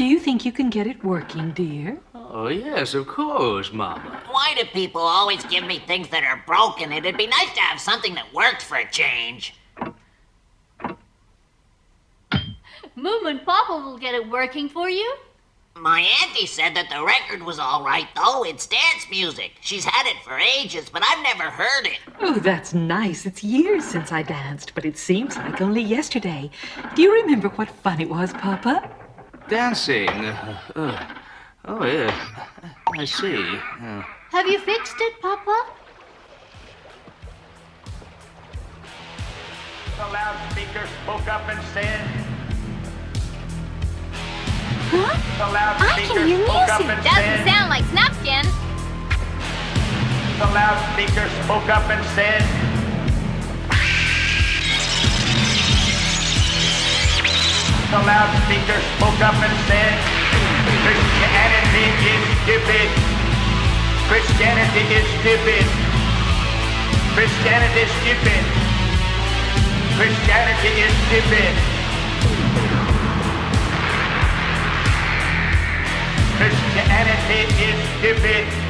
you think you can get it working, dear? Oh, yes, of course, Mama. Why do people always give me things that are broken? It'd be nice to have something that worked for a change. Moom and Papa will get it working for you. My auntie said that the record was all right, though. It's dance music. She's had it for ages, but I've never heard it. Oh, that's nice. It's years since I danced, but it seems like only yesterday. Do you remember what fun it was, Papa? Dancing. Oh, yeah. I see. Have you fixed it, Papa? The loudspeaker spoke up and said... Huh? The loudspeaker spoke up and Doesn't said... sound like Snufkin. The loudspeaker spoke up and said... The loudspeaker spoke up and said... Christianity is stupid. Christianity is stupid. Christianity is stupid. Christianity is stupid. Christianity is stupid.